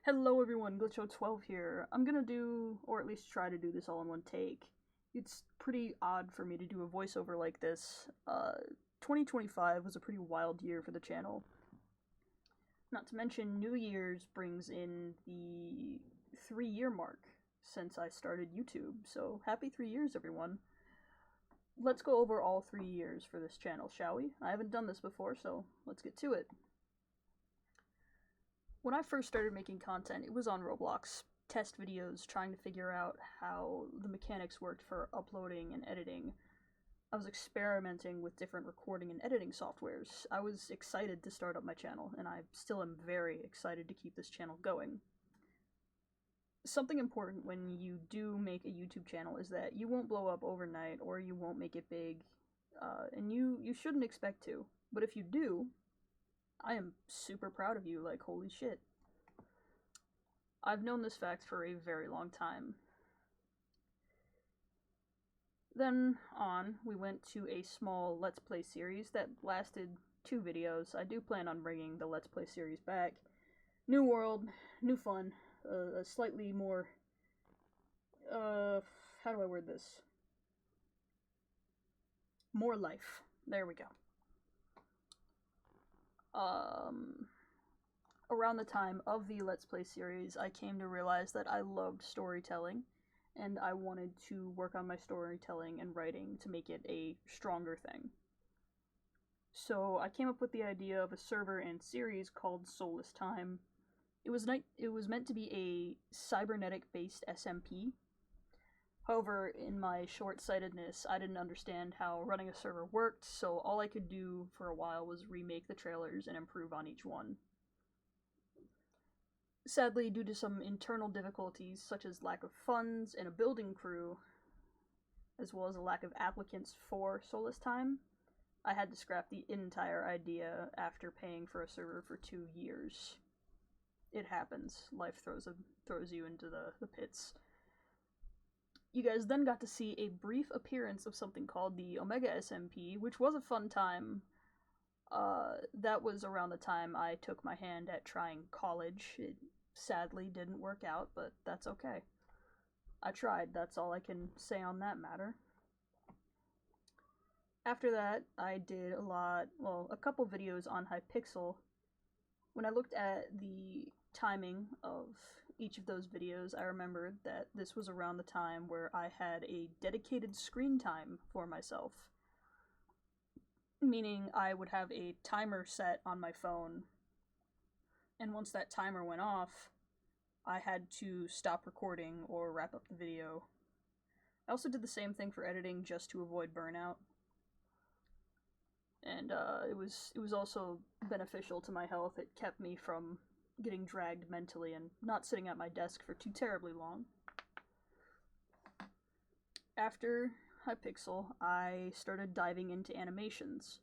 Hello everyone, Glitcho12 here. I'm gonna do, or at least try to do this all in one take. It's pretty odd for me to do a voiceover like this. 2025 was a pretty wild year for the channel. Not to mention, New Year's brings in the 3-year mark since I started YouTube, so happy 3 years everyone. Let's go over all 3 years for this channel, shall we? I haven't done this before, so let's get to it. When I first started making content, it was on Roblox, test videos, trying to figure out how the mechanics worked for uploading and editing. I was experimenting with different recording and editing softwares. I was excited to start up my channel, and I still am very excited to keep this channel going. Something important when you do make a YouTube channel is that you won't blow up overnight, or you won't make it big, and you shouldn't expect to. But if you do, I am super proud of you, like holy shit. I've known this fact for a very long time. Then on, we went to a small Let's Play series that lasted 2 videos. I do plan on bringing the Let's Play series back. New world, new fun, a slightly more, how do I word this? More life. There we go. Around the time of the Let's Play series, I came to realize that I loved storytelling, and I wanted to work on my storytelling and writing to make it a stronger thing. So I came up with the idea of a server and series called Soulless Time. It was meant to be a cybernetic-based SMP. However, in my short-sightedness, I didn't understand how running a server worked, so all I could do for a while was remake the trailers and improve on each one. Sadly, due to some internal difficulties, such as lack of funds and a building crew, as well as a lack of applicants for Soulless Time, I had to scrap the entire idea after paying for a server for 2 years. It happens. Life throws you into the pits. You guys then got to see a brief appearance of something called the Omega SMP, which was a fun time. That was around the time I took my hand at trying college. It sadly didn't work out, but that's okay. I tried, that's all I can say on that matter. After that, I did a couple videos on Hypixel. When I looked at the timing of each of those videos, I remembered that this was around the time where I had a dedicated screen time for myself. Meaning I would have a timer set on my phone, and once that timer went off, I had to stop recording or wrap up the video. I also did the same thing for editing just to avoid burnout. And it was also beneficial to my health. It kept me from getting dragged mentally and not sitting at my desk for too terribly long. After Hypixel, I started diving into animations.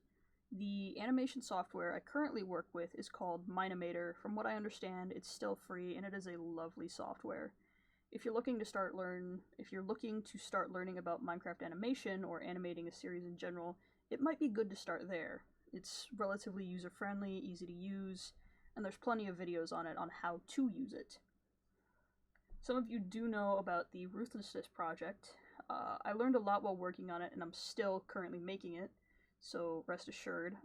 The animation software I currently work with is called Minimator. From what I understand, it's still free, and it is a lovely software. If you're looking to start learning about Minecraft animation or animating a series in general, it might be good to start there. It's relatively user-friendly, easy to use, and there's plenty of videos on it on how to use it. Some of you do know about the Ruthlessness project. I learned a lot while working on it, and I'm still currently making it, so rest assured.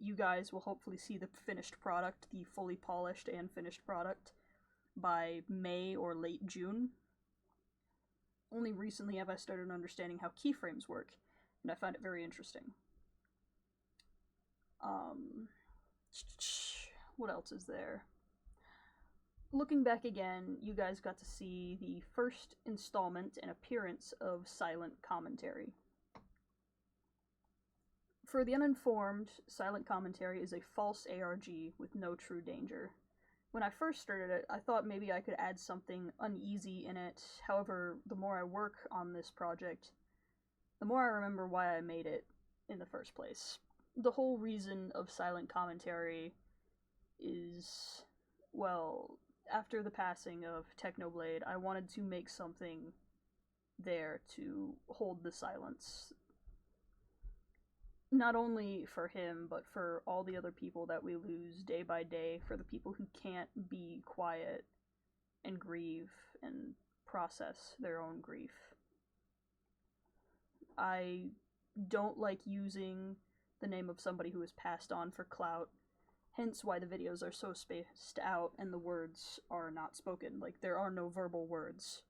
You guys will hopefully see the finished product, the fully polished and finished product, by May or late June. Only recently have I started understanding how keyframes work, and I find it very interesting. What else is there? Looking back again, you guys got to see the first installment and appearance of Silent Commentary. For the uninformed, Silent Commentary is a false ARG with no true danger. When I first started it, I thought maybe I could add something uneasy in it. However, the more I work on this project, the more I remember why I made it in the first place. The whole reason of Silent Commentary is, well, after the passing of Technoblade, I wanted to make something there to hold the silence. Not only for him, but for all the other people that we lose day by day, for the people who can't be quiet and grieve and process their own grief. I don't like using the name of somebody who has passed on for clout, hence why the videos are so spaced out and the words are not spoken. Like, there are no verbal words.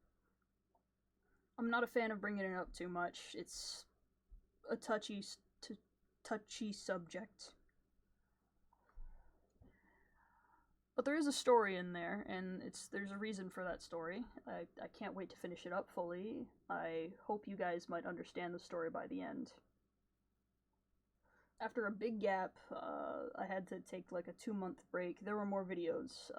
I'm not a fan of bringing it up too much. It's a touchy subject. But there is a story in there, and there's a reason for that story. I can't wait to finish it up fully. I hope you guys might understand the story by the end. After a big gap, I had to take like a 2-month break. There were more videos,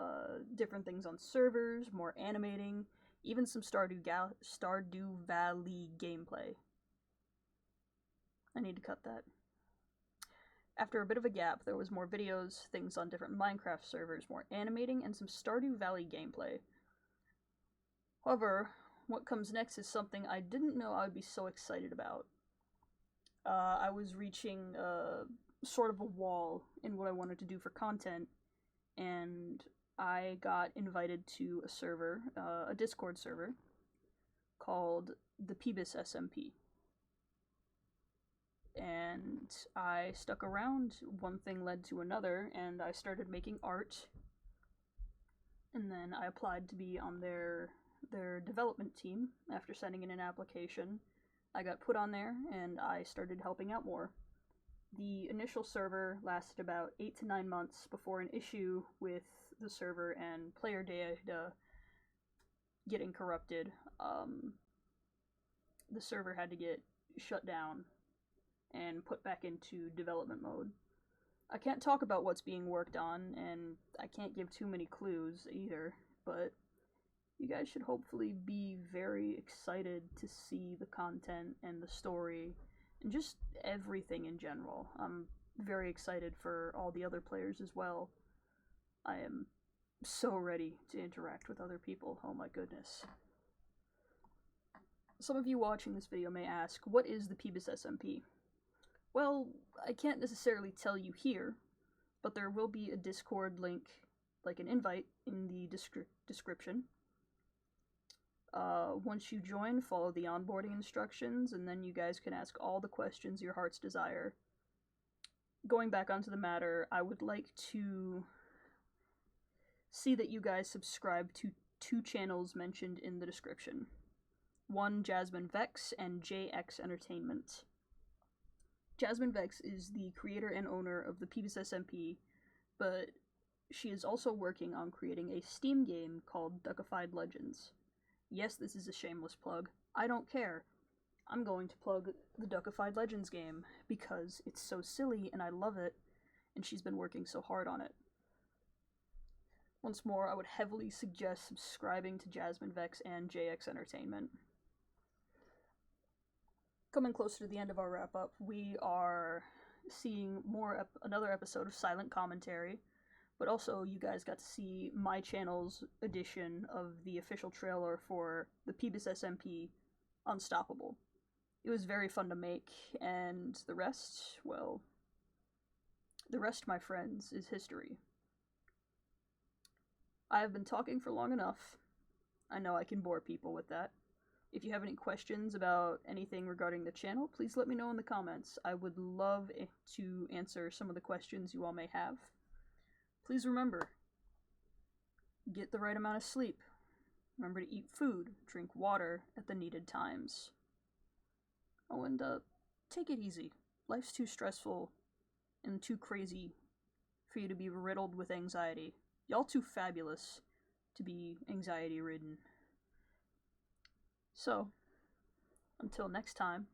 different things on servers, more animating, even some Stardew Valley gameplay. I need to cut that. After a bit of a gap, there was more videos, things on different Minecraft servers, more animating, and some Stardew Valley gameplay. However, what comes next is something I didn't know I would be so excited about. I was reaching sort of a wall in what I wanted to do for content, and I got invited to a server, a Discord server, called the Peebus SMP. And I stuck around, one thing led to another, and I started making art. And then I applied to be on their development team after sending in an application. I got put on there, and I started helping out more. The initial server lasted about 8 to 9 months before an issue with the server and player data getting corrupted. The server had to get shut down and put back into development mode. I can't talk about what's being worked on, and I can't give too many clues either, but you guys should hopefully be very excited to see the content and the story and just everything in general. I'm very excited for all the other players as well. I am so ready to interact with other people. Oh my goodness. Some of you watching this video may ask, what is the Peebus SMP? Well, I can't necessarily tell you here, but there will be a Discord link, like an invite, in the description. Once you join, follow the onboarding instructions, and then you guys can ask all the questions your heart's desire. Going back onto the matter, I would like to see that you guys subscribe to 2 channels mentioned in the description. One, Jasmine Vex, and JX Entertainment. Jasmine Vex is the creator and owner of the Peebus SMP, but she is also working on creating a Steam game called Duckified Legends. Yes, this is a shameless plug. I don't care. I'm going to plug the Duckified Legends game because it's so silly and I love it, and she's been working so hard on it. Once more, I would heavily suggest subscribing to Jasmine Vex and JX Entertainment. Coming closer to the end of our wrap-up, we are seeing another episode of Silent Commentary, but also you guys got to see my channel's edition of the official trailer for the Peebus SMP Unstoppable. It was very fun to make, and the rest, well, the rest, my friends, is history. I have been talking for long enough. I know I can bore people with that. If you have any questions about anything regarding the channel, please let me know in the comments. I would love to answer some of the questions you all may have. Please remember, get the right amount of sleep. Remember to eat food, drink water at the needed times. Oh, and take it easy. Life's too stressful and too crazy for you to be riddled with anxiety. Y'all too fabulous to be anxiety-ridden. So, until next time,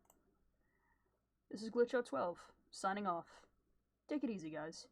this is Glitchout12, signing off. Take it easy, guys.